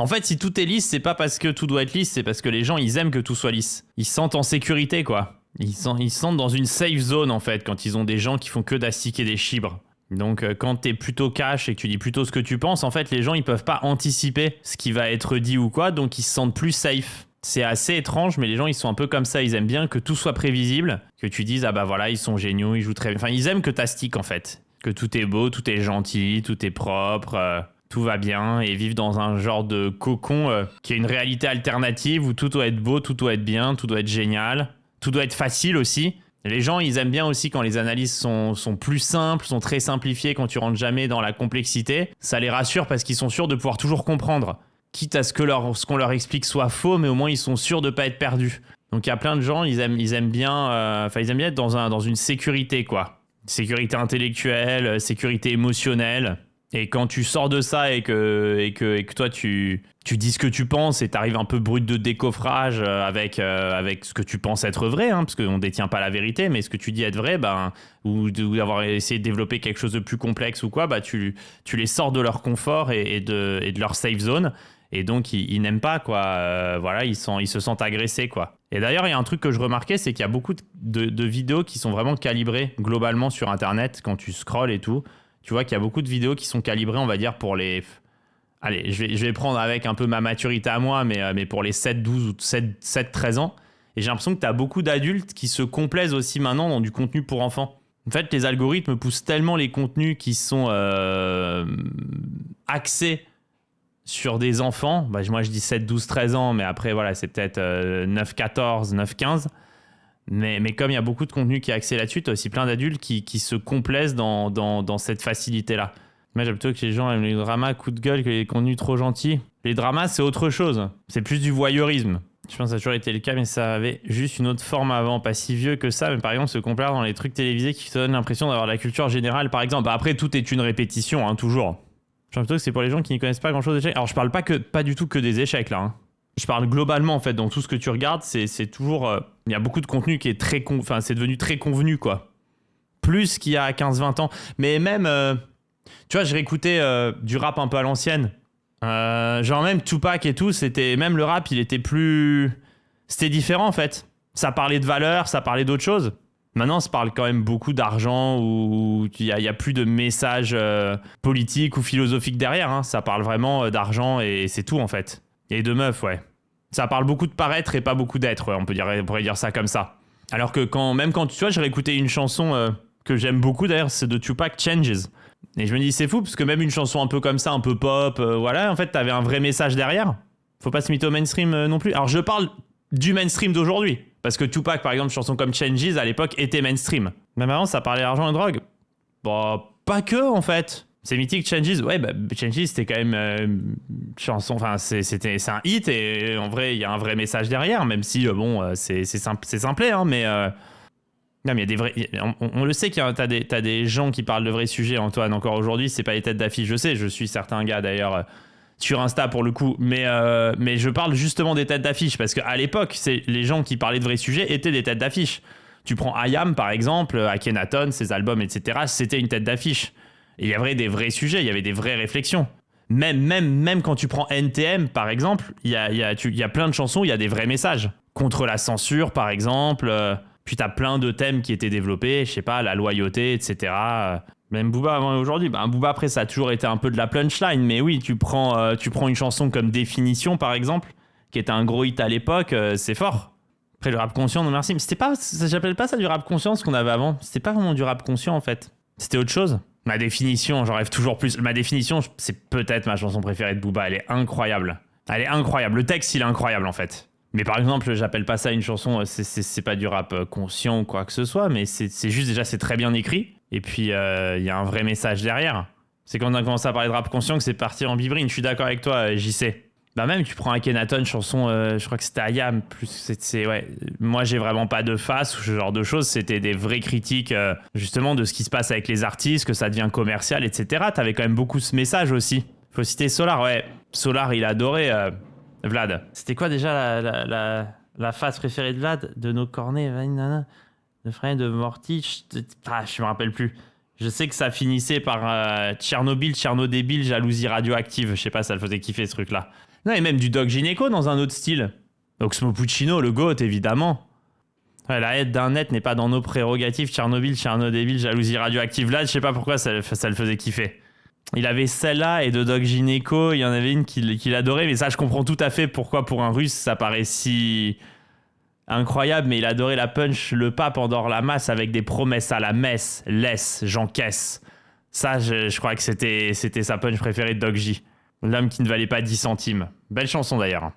En fait, si tout est lisse, c'est pas parce que tout doit être lisse, c'est parce que les gens, ils aiment que tout soit lisse. Ils se sentent en sécurité, quoi. Ils se sentent dans une safe zone, en fait, quand ils ont des gens qui font que d'astiquer des chibres. Donc, quand t'es plutôt cash et que tu dis plutôt ce que tu penses, en fait, les gens, ils peuvent pas anticiper ce qui va être dit ou quoi, donc ils se sentent plus safe. C'est assez étrange, mais les gens, ils sont un peu comme ça. Ils aiment bien que tout soit prévisible, que tu dises, ah bah voilà, ils sont géniaux, ils jouent très bien. Enfin, ils aiment que t'astiques, en fait. Que tout est beau, tout est gentil, tout est propre... tout va bien et vivre dans un genre de cocon qui est une réalité alternative où tout doit être beau, tout doit être bien, tout doit être génial, tout doit être facile aussi. Les gens, ils aiment bien aussi quand les analyses sont plus simples, sont très simplifiées, quand tu rentres jamais dans la complexité. Ça les rassure parce qu'ils sont sûrs de pouvoir toujours comprendre. Quitte à ce qu'on leur explique soit faux, mais au moins ils sont sûrs de pas être perdus. Donc il y a plein de gens, ils aiment bien être dans une sécurité, quoi. Sécurité intellectuelle, sécurité émotionnelle. Et quand tu sors de ça et que toi tu dis ce que tu penses et t'arrives un peu brut de décoffrage avec ce que tu penses être vrai, hein, parce qu'on détient pas la vérité, mais ce que tu dis être vrai, ou d'avoir essayé de développer quelque chose de plus complexe ou quoi, tu les sors de leur confort et de leur safe zone. Et donc ils n'aiment pas, quoi. Voilà, ils se sentent agressés, quoi. Et d'ailleurs, il y a un truc que je remarquais, c'est qu'il y a beaucoup de vidéos qui sont vraiment calibrées globalement sur Internet quand tu scrolles et tout. Tu vois qu'il y a beaucoup de vidéos qui sont calibrées, on va dire, pour les... Allez, je vais prendre avec un peu ma maturité à moi, mais pour les 7-12 ou 7-13 ans. Et j'ai l'impression que tu as beaucoup d'adultes qui se complaisent aussi maintenant dans du contenu pour enfants. En fait, les algorithmes poussent tellement les contenus qui sont axés sur des enfants. Bah, moi, je dis 7-12-13 ans, mais après, voilà, c'est peut-être 9-14, 9-15. Mais comme il y a beaucoup de contenu qui est axé là-dessus, tu as aussi plein d'adultes qui se complaisent dans cette facilité-là. Moi, j'aime plutôt que les gens aiment les dramas coup de gueule que les contenus trop gentils. Les dramas, c'est autre chose. C'est plus du voyeurisme. Je pense que ça a toujours été le cas, mais ça avait juste une autre forme avant. Pas si vieux que ça, mais par exemple, se complaire dans les trucs télévisés qui te donnent l'impression d'avoir de la culture générale, par exemple. Après, tout est une répétition, hein, toujours. Je pense plutôt que c'est pour les gens qui n'y connaissent pas grand-chose d'échecs. Alors, je parle pas du tout que des échecs, là. Hein. Je parle globalement, en fait, dans tout ce que tu regardes, c'est toujours... Il y a beaucoup de contenu qui est très... c'est devenu très convenu, quoi. Plus qu'il y a 15-20 ans. Mais même... tu vois, je réécoutais du rap un peu à l'ancienne. Genre même Tupac et tout, c'était... Même le rap, il était plus... C'était différent, en fait. Ça parlait de valeurs, ça parlait d'autres choses. Maintenant, ça parle quand même beaucoup d'argent où il y a plus de messages politiques ou philosophiques derrière. Hein. Ça parle vraiment d'argent et c'est tout, en fait. Et de meufs, ouais. Ça parle beaucoup de paraître et pas beaucoup d'être, ouais, on pourrait dire ça comme ça. Alors que quand tu vois, j'ai réécouté une chanson que j'aime beaucoup d'ailleurs, c'est de Tupac, Changes. Et je me dis, c'est fou, parce que même une chanson un peu comme ça, un peu pop, voilà, en fait, t'avais un vrai message derrière. Faut pas se mytho au mainstream non plus. Alors je parle du mainstream d'aujourd'hui. Parce que Tupac, par exemple, une chanson comme Changes, à l'époque, était mainstream. Même avant, ça parlait d'argent et de drogue. Bon, pas que, en fait. C'est mythique, Changes. Ouais, Changes, c'était quand même une chanson... Enfin, c'est un hit et en vrai, il y a un vrai message derrière, même si, c'est simplé, hein, mais... Non, mais il y a des vrais... On le sait t'as des gens qui parlent de vrais sujets, Antoine. Encore aujourd'hui, c'est pas les têtes d'affiche, je sais. Je suis certain gars, d'ailleurs... sur Insta pour le coup, mais je parle justement des têtes d'affiche parce qu'à l'époque, les gens qui parlaient de vrais sujets étaient des têtes d'affiche. Tu prends IAM par exemple, Akhenaton, ses albums, etc. C'était une tête d'affiche. Et il y avait des vrais sujets, il y avait des vraies réflexions. Même quand tu prends NTM par exemple, il y a plein de chansons, il y a des vrais messages. Contre la censure par exemple, puis t'as plein de thèmes qui étaient développés, je sais pas, la loyauté, etc. Même Booba avant et aujourd'hui, Booba après ça a toujours été un peu de la punchline, mais oui, tu prends une chanson comme Définition par exemple, qui était un gros hit à l'époque, c'est fort. Après le rap conscient, non merci, mais c'était pas, j'appelle pas ça du rap conscient ce qu'on avait avant, c'était pas vraiment du rap conscient en fait, c'était autre chose. Ma Définition, j'en rêve toujours plus. Ma Définition, c'est peut-être ma chanson préférée de Booba, elle est incroyable. Elle est incroyable, le texte il est incroyable en fait. Mais par exemple, j'appelle pas ça une chanson, c'est pas du rap conscient ou quoi que ce soit, mais c'est juste déjà c'est très bien écrit. Et puis, il y a un vrai message derrière. C'est quand on a commencé à parler de rap conscient que c'est parti en bibrine. Je suis d'accord avec toi, JC. Même, tu prends Akhenaton, chanson, je crois que c'était Ayam. Ouais. Moi, j'ai vraiment pas de face ou ce genre de choses. C'était des vraies critiques, justement, de ce qui se passe avec les artistes, que ça devient commercial, etc. T'avais quand même beaucoup ce message aussi. Faut citer Solar, ouais. Solar, il adorait Vlad. C'était quoi déjà la phase préférée de Vlad? De nos cornets, nana. Le frère de Morty, je me rappelle plus. Je sais que ça finissait par Tchernobyl, Tchernodébile, jalousie radioactive. Je sais pas, ça le faisait kiffer ce truc-là. Non, et même du Doc Gynéco dans un autre style. Oxmo Puccino, le GOAT, évidemment. Ouais, la haine d'un net n'est pas dans nos prérogatives. Tchernobyl, Tchernobyl, jalousie radioactive. Là, je sais pas pourquoi ça le faisait kiffer. Il avait celle-là et de Doc Gynéco, il y en avait une qu'il adorait, mais ça, je comprends tout à fait pourquoi pour un russe, ça paraît si incroyable, mais il adorait la punch, le pape endort la masse avec des promesses à la messe, laisse, j'encaisse. Ça, je crois que c'était sa punch préférée de Doc J. L'homme qui ne valait pas 10 centimes. Belle chanson d'ailleurs.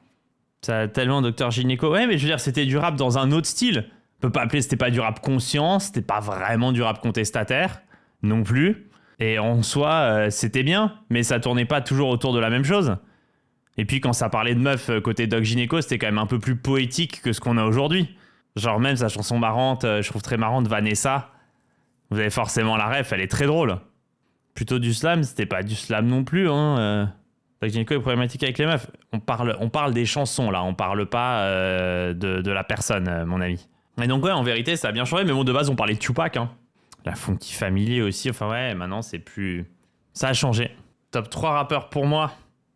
Ça a tellement Docteur Gynéco. Ouais, mais je veux dire, c'était du rap dans un autre style. On peut pas appeler, c'était pas du rap conscient, c'était pas vraiment du rap contestataire, non plus. Et en soi, c'était bien, mais ça tournait pas toujours autour de la même chose. Et puis quand ça parlait de meufs côté Doc Gynéco, c'était quand même un peu plus poétique que ce qu'on a aujourd'hui. Genre même sa chanson marrante, je trouve très marrante, Vanessa. Vous avez forcément la ref, elle est très drôle. Plutôt du slam, c'était pas du slam non plus, hein. Doc Gynéco est problématique avec les meufs. On parle des chansons là, on parle pas de la personne, mon ami. Et donc ouais, en vérité, ça a bien changé, mais bon, de base, on parlait de Tupac, hein. La Funky Family aussi, enfin ouais, maintenant c'est plus... Ça a changé. Top 3 rappeurs pour moi.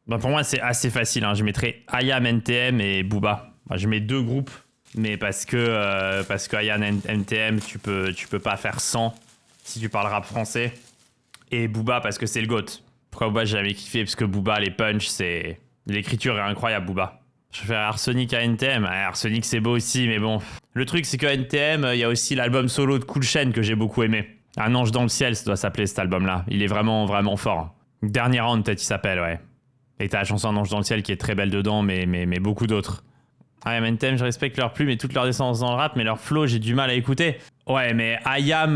Bah pour moi c'est assez facile, hein. Je mettrais IAM, NTM et Booba. Enfin, je mets 2 groupes, mais parce que IAM, NTM, tu peux pas faire sans si tu parles rap français. Et Booba parce que c'est le GOAT. Pourquoi Booba j'ai jamais kiffé? Parce que Booba, les punchs, c'est... L'écriture est incroyable, Booba. Je préfère Arsenic à NTM. Arsenic c'est beau aussi, mais bon... Le truc, c'est que NTM, il y a aussi l'album solo de Cool Chain que j'ai beaucoup aimé. Un ange dans le ciel, ça doit s'appeler cet album-là. Il est vraiment, vraiment fort. Dernier round, peut-être, il s'appelle, ouais. Et t'as la chanson Un ange dans le ciel qui est très belle dedans, mais beaucoup d'autres. Ouais, NTM, je respecte leur plume et toute leur descendance dans le rap, mais leur flow, j'ai du mal à écouter. Ouais, mais IAM,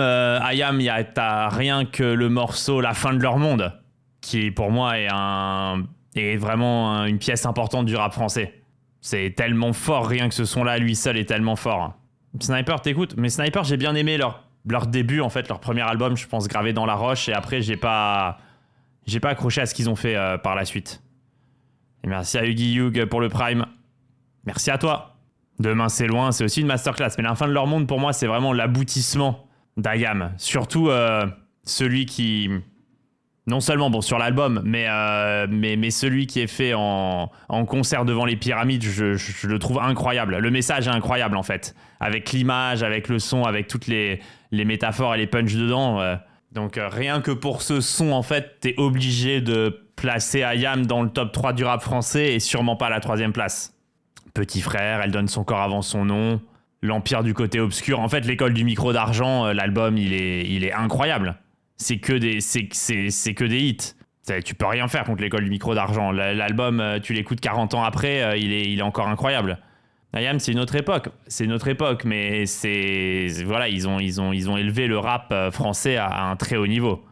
t'as rien que le morceau La fin de leur monde, qui pour moi est vraiment une pièce importante du rap français. C'est tellement fort, rien que ce son-là, lui seul, est tellement fort. Sniper, t'écoutes? Mais Sniper, j'ai bien aimé leur début, en fait, leur premier album, je pense, gravé dans la roche. Et après, j'ai pas accroché à ce qu'ils ont fait par la suite. Et merci à Huggy Hugh pour le Prime. Merci à toi. Demain, c'est loin, c'est aussi une masterclass. Mais La fin de leur monde, pour moi, c'est vraiment l'aboutissement d'IAM. Surtout celui qui... Non seulement bon sur l'album, mais celui qui est fait en concert devant les pyramides, je le trouve incroyable. Le message est incroyable en fait, avec l'image, avec le son, avec toutes les métaphores et les punchs dedans. Donc rien que pour ce son en fait, t'es obligé de placer IAM dans le top 3 du rap français et sûrement pas à la 3e place. Petit frère, elle donne son corps avant son nom, l'empire du côté obscur. En fait, l'école du micro d'argent, l'album il est incroyable. C'est que des hits. Tu peux rien faire contre l'école du micro d'argent. L'album, tu l'écoutes 40 ans après, il est encore incroyable. IAM, c'est une autre époque. C'est une autre époque, mais voilà, ils ont élevé le rap français à un très haut niveau.